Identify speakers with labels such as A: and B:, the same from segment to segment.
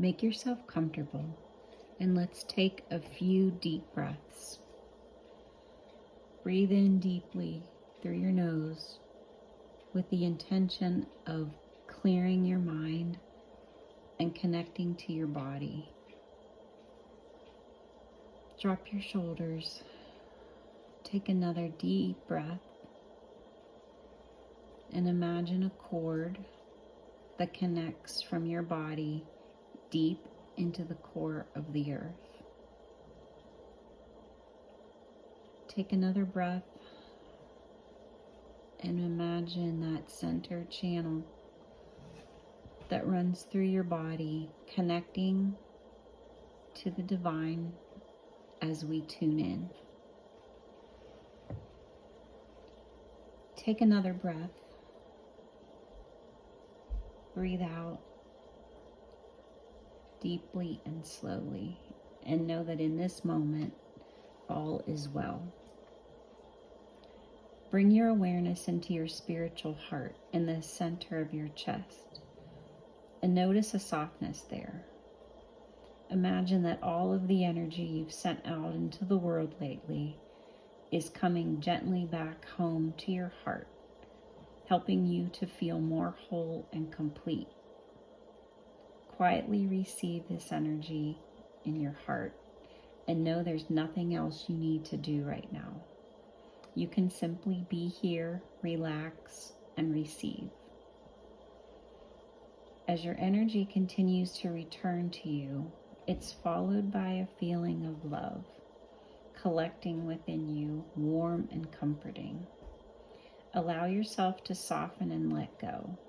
A: Make yourself comfortable and let's take a few deep breaths. Breathe in deeply through your nose with the intention of clearing your mind and connecting to your body. Drop your shoulders. Take another deep breath and imagine a cord that connects from your body deep into the core of the earth. Take another breath and imagine that center channel that runs through your body, connecting to the divine as we tune in. Take another breath. Breathe out deeply and slowly, and know that in this moment, all is well. Bring your awareness into your spiritual heart in the center of your chest, and notice a softness there. Imagine that all of the energy you've sent out into the world lately is coming gently back home to your heart, helping you to feel more whole and complete. Quietly receive this energy in your heart and know there's nothing else you need to do right now. You can simply be here, relax, and receive. As your energy continues to return to you, it's followed by a feeling of love, collecting within you, warm and comforting. Allow yourself to soften and let go.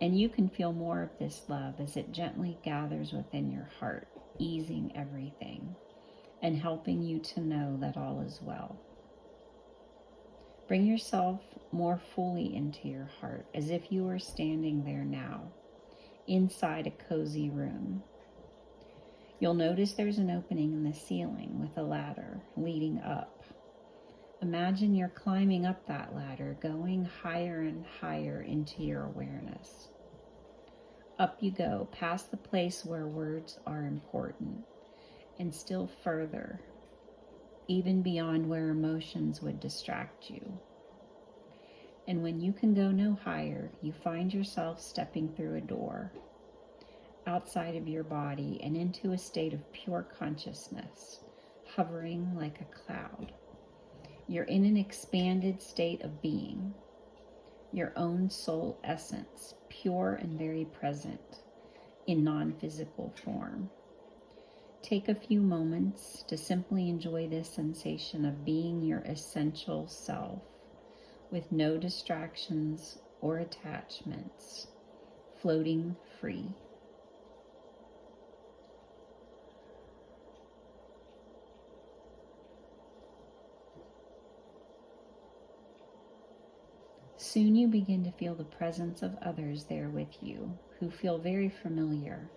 A: And you can feel more of this love as it gently gathers within your heart, easing everything and helping you to know that all is well. Bring yourself more fully into your heart as if you were standing there now, inside a cozy room. You'll notice there's an opening in the ceiling with a ladder leading up. Imagine you're climbing up that ladder, going higher and higher into your awareness. Up you go, past the place where words are important, and still further, even beyond where emotions would distract you. And when you can go no higher, you find yourself stepping through a door, outside of your body and into a state of pure consciousness, hovering like a cloud. You're in an expanded state of being, your own soul essence, pure and very present in non-physical form. Take a few moments to simply enjoy this sensation of being your essential self with no distractions or attachments, floating free. Soon you begin to feel the presence of others there with you who feel very familiar.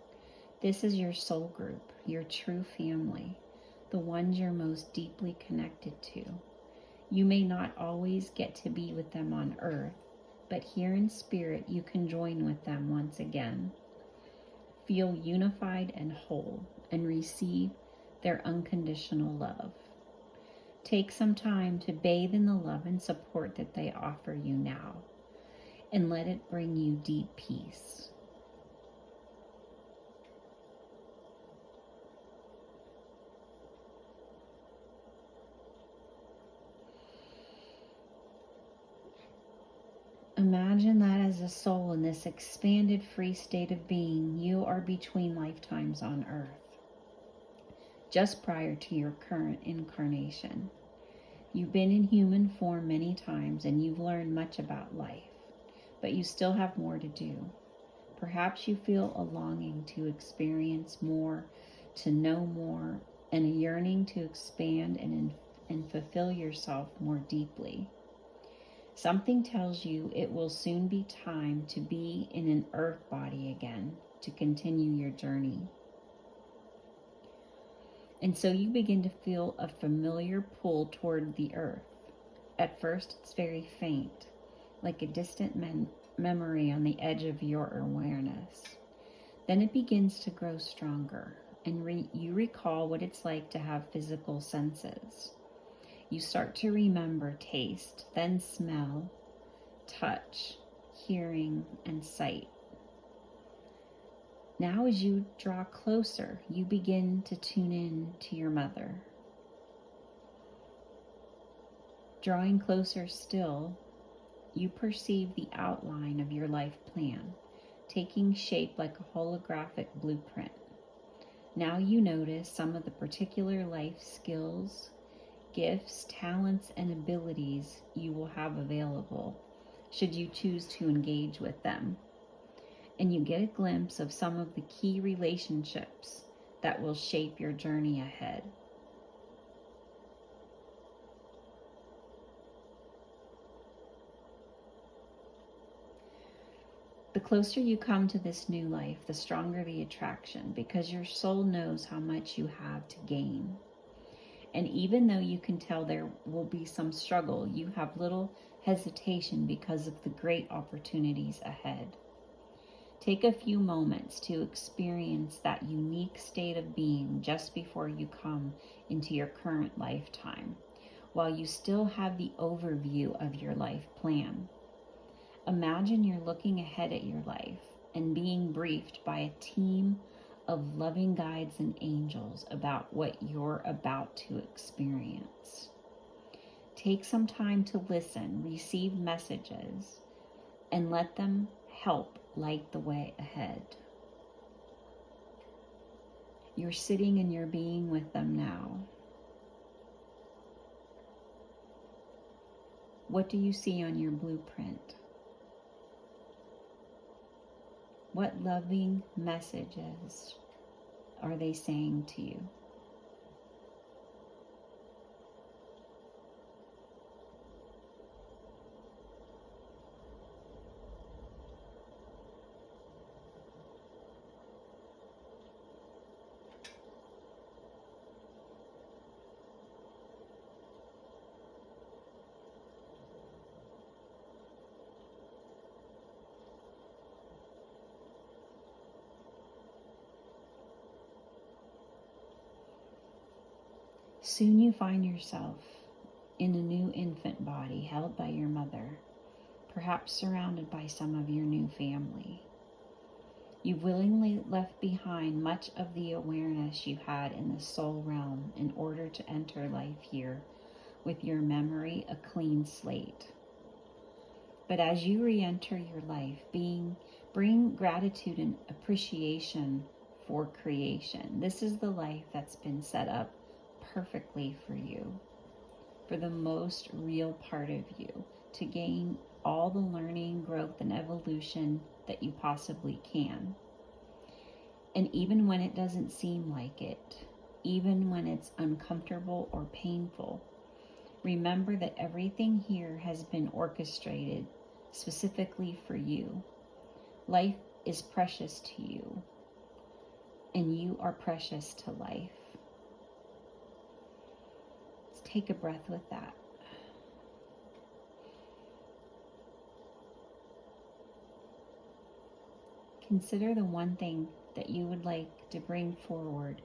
A: This is your soul group, your true family, the ones you're most deeply connected to. You may not always get to be with them on earth, but here in spirit you can join with them once again. Feel unified and whole and receive their unconditional love. Take some time to bathe in the love and support that they offer you now, and let it bring you deep peace. Imagine that as a soul in this expanded free state of being, you are between lifetimes on earth, just prior to your current incarnation. You've been in human form many times and you've learned much about life, but you still have more to do. Perhaps you feel a longing to experience more, to know more, and a yearning to expand and fulfill yourself more deeply. Something tells you it will soon be time to be in an earth body again to continue your journey. And so you begin to feel a familiar pull toward the earth. At first, it's very faint, like a distant memory on the edge of your awareness. Then it begins to grow stronger, and you recall what it's like to have physical senses. You start to remember taste, then smell, touch, hearing, and sight. Now, as you draw closer, you begin to tune in to your mother. Drawing closer still, you perceive the outline of your life plan, taking shape like a holographic blueprint. Now you notice some of the particular life skills, gifts, talents, and abilities you will have available, should you choose to engage with them. And you get a glimpse of some of the key relationships that will shape your journey ahead. The closer you come to this new life, the stronger the attraction, because your soul knows how much you have to gain. And even though you can tell there will be some struggle, you have little hesitation because of the great opportunities ahead. Take a few moments to experience that unique state of being just before you come into your current lifetime, while you still have the overview of your life plan. Imagine you're looking ahead at your life and being briefed by a team of loving guides and angels about what you're about to experience. Take some time to listen, receive messages, and let them help light the way ahead. You're sitting and you're being with them now. What do you see on your blueprint? What loving messages are they saying to you? Soon you find yourself in a new infant body held by your mother, perhaps surrounded by some of your new family. You willingly left behind much of the awareness you had in the soul realm in order to enter life here with your memory a clean slate. But as you re-enter your life, bring gratitude and appreciation for creation. This is the life that's been set up perfectly for you, for the most real part of you, to gain all the learning, growth, and evolution that you possibly can. And even when it doesn't seem like it, even when it's uncomfortable or painful, remember that everything here has been orchestrated specifically for you. Life is precious to you, and you are precious to life. Take a breath with that. Consider the one thing that you would like to bring forward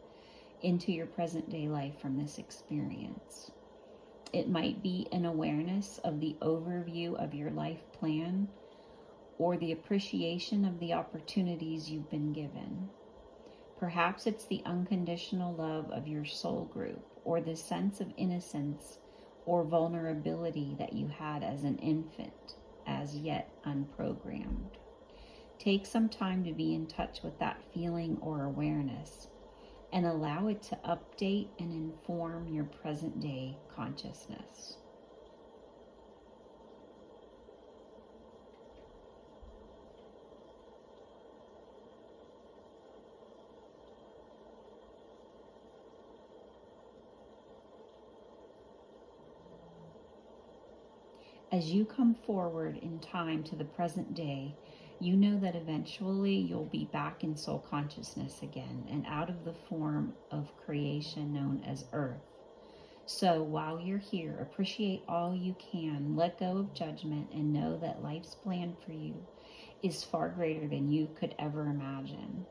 A: into your present day life from this experience. It might be an awareness of the overview of your life plan, or the appreciation of the opportunities you've been given. Perhaps it's the unconditional love of your soul group, or the sense of innocence or vulnerability that you had as an infant, as yet unprogrammed. Take some time to be in touch with that feeling or awareness, and allow it to update and inform your present day consciousness. As you come forward in time to the present day, you know that eventually you'll be back in soul consciousness again and out of the form of creation known as Earth. So while you're here, appreciate all you can, let go of judgment, and know that life's plan for you is far greater than you could ever imagine.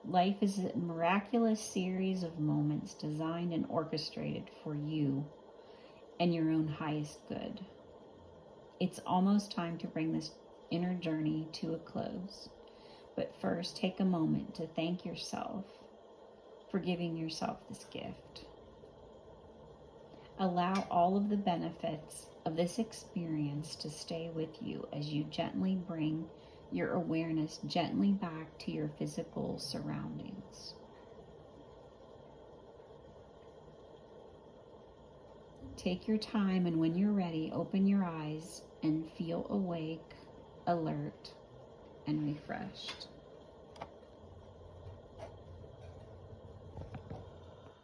A: Life is a miraculous series of moments designed and orchestrated for you and your own highest good. It's almost time to bring this inner journey to a close. But first, take a moment to thank yourself for giving yourself this gift. Allow all of the benefits of this experience to stay with you as you gently bring your awareness gently back to your physical surroundings. Take your time, and when you're ready, open your eyes and feel awake, alert, and refreshed.